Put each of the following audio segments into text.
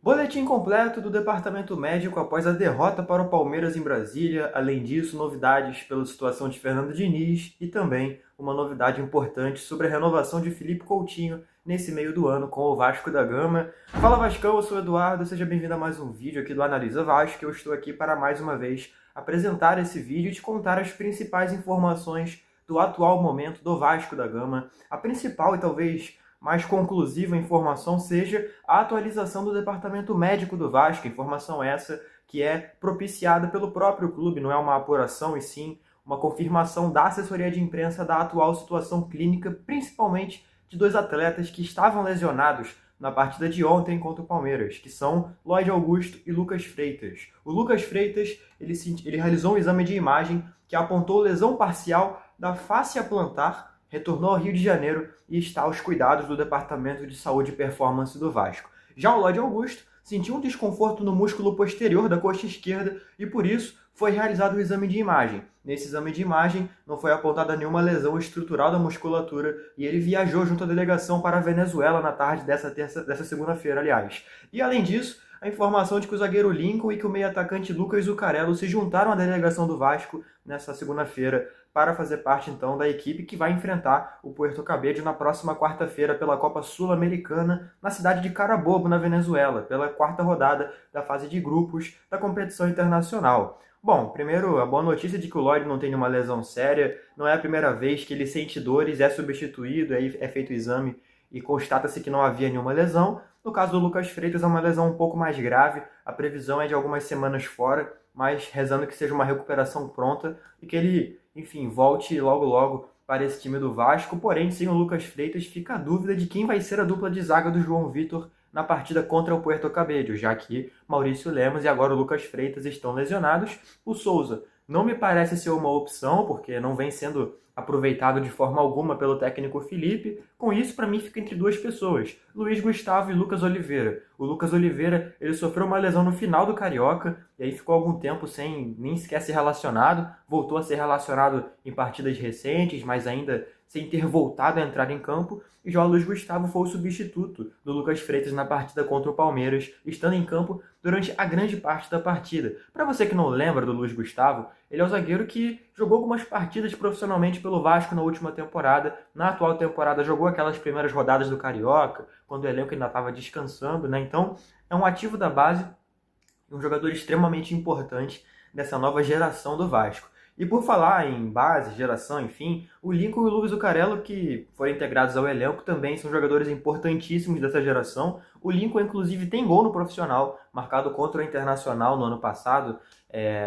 Boletim completo do Departamento Médico após a derrota para o Palmeiras em Brasília. Além disso, novidades pela situação de Fernando Diniz e também uma novidade importante sobre a renovação de Felipe Coutinho nesse meio do ano com o Vasco da Gama. Fala Vascão, eu sou o Eduardo, seja bem-vindo a mais um vídeo aqui do Analisa Vasco. Eu estou aqui para mais uma vez apresentar esse vídeo e te contar as principais informações do atual momento do Vasco da Gama. A principal e talvez mais conclusiva informação seja a atualização do departamento médico do Vasco, informação essa que é propiciada pelo próprio clube, não é uma apuração e sim uma confirmação da assessoria de imprensa da atual situação clínica, principalmente de dois atletas que estavam lesionados na partida de ontem contra o Palmeiras, que são Lloyd Augusto e Lucas Freitas. O Lucas Freitas ele realizou um exame de imagem que apontou lesão parcial da fáscia plantar, retornou ao Rio de Janeiro e está aos cuidados do Departamento de Saúde e Performance do Vasco. Já o Lloyd Augusto sentiu um desconforto no músculo posterior da coxa esquerda e por isso foi realizado o exame de imagem. Nesse exame de imagem não foi apontada nenhuma lesão estrutural da musculatura e ele viajou junto à delegação para a Venezuela na tarde dessa segunda-feira, aliás. E além disso, a informação de que o zagueiro Lincoln e que o meio-atacante Lucas Zucarello se juntaram à delegação do Vasco nessa segunda-feira para fazer parte, então, da equipe que vai enfrentar o Puerto Cabello na próxima quarta-feira pela Copa Sul-Americana na cidade de Carabobo, na Venezuela, pela quarta rodada da fase de grupos da competição internacional. Bom, primeiro, a boa notícia de que o Lloyd não tem nenhuma lesão séria, não é a primeira vez que ele sente dores, é substituído, aí é feito o exame e constata-se que não havia nenhuma lesão. No caso do Lucas Freitas, é uma lesão um pouco mais grave, a previsão é de algumas semanas fora, mas rezando que seja uma recuperação pronta e que ele, enfim, volte logo logo para esse time do Vasco. Porém, sem o Lucas Freitas, fica a dúvida de quem vai ser a dupla de zaga do João Vitor na partida contra o Puerto Cabello, já que Maurício Lemos e agora o Lucas Freitas estão lesionados. O Souza não me parece ser uma opção, porque não vem sendo aproveitado de forma alguma pelo técnico Felipe. Com isso, para mim, fica entre duas pessoas, Luiz Gustavo e Lucas Oliveira. O Lucas Oliveira, ele sofreu uma lesão no final do Carioca, e aí ficou algum tempo sem nem sequer ser relacionado, voltou a ser relacionado em partidas recentes, mas ainda sem ter voltado a entrar em campo, e já o Luiz Gustavo foi o substituto do Lucas Freitas na partida contra o Palmeiras, estando em campo durante a grande parte da partida. Para você que não lembra do Luiz Gustavo, ele é o zagueiro que jogou algumas partidas profissionalmente pelo Vasco na última temporada. Na atual temporada jogou aquelas primeiras rodadas do Carioca, quando o elenco ainda estava descansando, né? Então é um ativo da base, um jogador extremamente importante dessa nova geração do Vasco. E por falar em base, geração, enfim, o Lincoln e o Lucas Zucarello, que foram integrados ao elenco, também são jogadores importantíssimos dessa geração. O Lincoln, inclusive, tem gol no profissional, marcado contra o Internacional no ano passado,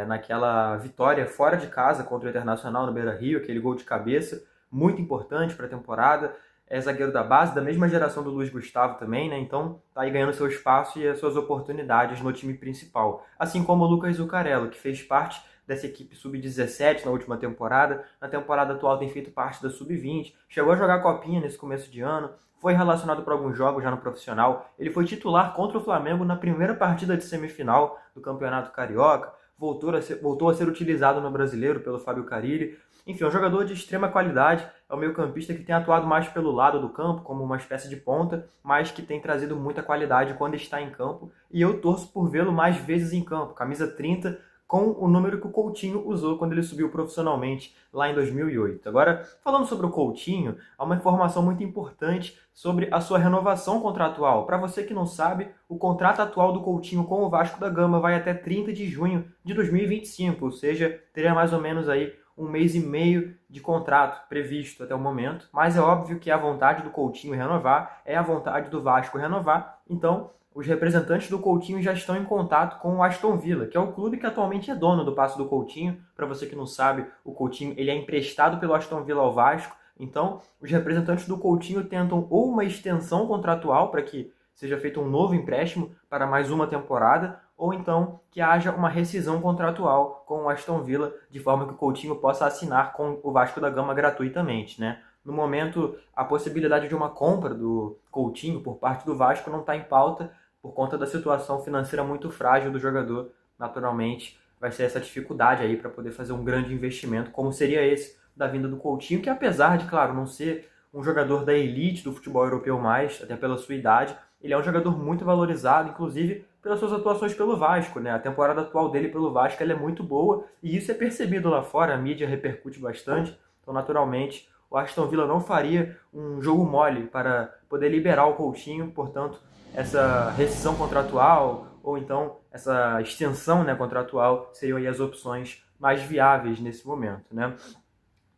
naquela vitória fora de casa contra o Internacional no Beira-Rio, aquele gol de cabeça, muito importante para a temporada. É zagueiro da base, da mesma geração do Luiz Gustavo também, né? Então tá aí ganhando seu espaço e as suas oportunidades no time principal. Assim como o Lucas Zucarello, que fez parte dessa equipe sub-17 na última temporada. Na temporada atual tem feito parte da sub-20. Chegou a jogar copinha nesse começo de ano. Foi relacionado para alguns jogos já no profissional. Ele foi titular contra o Flamengo na primeira partida de semifinal do Campeonato Carioca. Voltou a ser utilizado no Brasileiro pelo Fábio Carille. Enfim, é um jogador de extrema qualidade. É um meio-campista que tem atuado mais pelo lado do campo, como uma espécie de ponta, mas que tem trazido muita qualidade quando está em campo. E eu torço por vê-lo mais vezes em campo. Camisa 30, com o número que o Coutinho usou quando ele subiu profissionalmente lá em 2008. Agora, falando sobre o Coutinho, há uma informação muito importante sobre a sua renovação contratual. Para você que não sabe, o contrato atual do Coutinho com o Vasco da Gama vai até 30 de junho de 2025, ou seja, teria mais ou menos aí um mês e meio de contrato previsto até o momento, mas é óbvio que a vontade do Coutinho renovar é a vontade do Vasco renovar, então os representantes do Coutinho já estão em contato com o Aston Villa, que é o clube que atualmente é dono do passe do Coutinho. Para você que não sabe, o Coutinho ele é emprestado pelo Aston Villa ao Vasco. Então, os representantes do Coutinho tentam ou uma extensão contratual para que seja feito um novo empréstimo para mais uma temporada, ou então que haja uma rescisão contratual com o Aston Villa, de forma que o Coutinho possa assinar com o Vasco da Gama gratuitamente, né? No momento, a possibilidade de uma compra do Coutinho por parte do Vasco não está em pauta, por conta da situação financeira muito frágil do jogador. Naturalmente, vai ser essa dificuldade aí para poder fazer um grande investimento, como seria esse da vinda do Coutinho, que apesar de, claro, não ser um jogador da elite do futebol europeu mais, até pela sua idade, ele é um jogador muito valorizado, inclusive pelas suas atuações pelo Vasco, né? A temporada atual dele pelo Vasco ela é muito boa e isso é percebido lá fora, a mídia repercute bastante, então naturalmente o Aston Villa não faria um jogo mole para poder liberar o Coutinho, portanto, essa rescisão contratual ou então essa extensão, né, contratual seriam aí as opções mais viáveis nesse momento, né?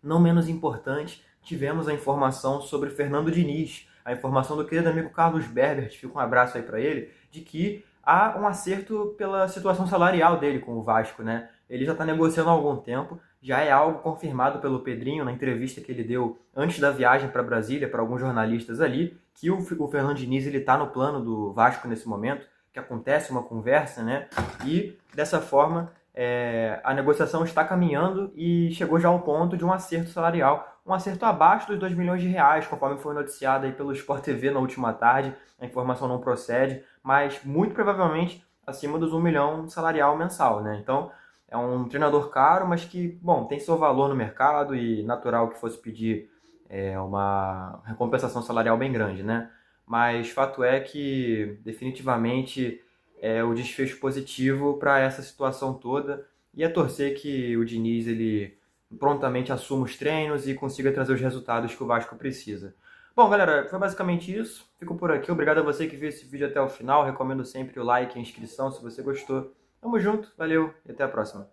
Não menos importante, tivemos a informação sobre Fernando Diniz, a informação do querido amigo Carlos Berbert, fica um abraço aí para ele, de que há um acerto pela situação salarial dele com o Vasco, né? Ele já está negociando há algum tempo, já é algo confirmado pelo Pedrinho na entrevista que ele deu antes da viagem para Brasília, para alguns jornalistas ali, que o Fernando Diniz está no plano do Vasco nesse momento, que acontece uma conversa, né? E dessa forma a negociação está caminhando e chegou já ao ponto de um acerto salarial, um acerto abaixo dos 2 milhões de reais, conforme foi noticiado aí pelo Sport TV na última tarde, a informação não procede, mas muito provavelmente acima dos 1 milhão salarial mensal, né? Então, é um treinador caro, mas que, bom, tem seu valor no mercado e natural que fosse pedir uma recompensação salarial bem grande, né? Mas fato é que definitivamente o desfecho positivo para essa situação toda e é torcer que o Diniz ele prontamente assuma os treinos e consiga trazer os resultados que o Vasco precisa. Bom, galera, foi basicamente isso. Fico por aqui. Obrigado a você que viu esse vídeo até o final. Recomendo sempre o like e a inscrição se você gostou. Tamo junto, valeu e até a próxima.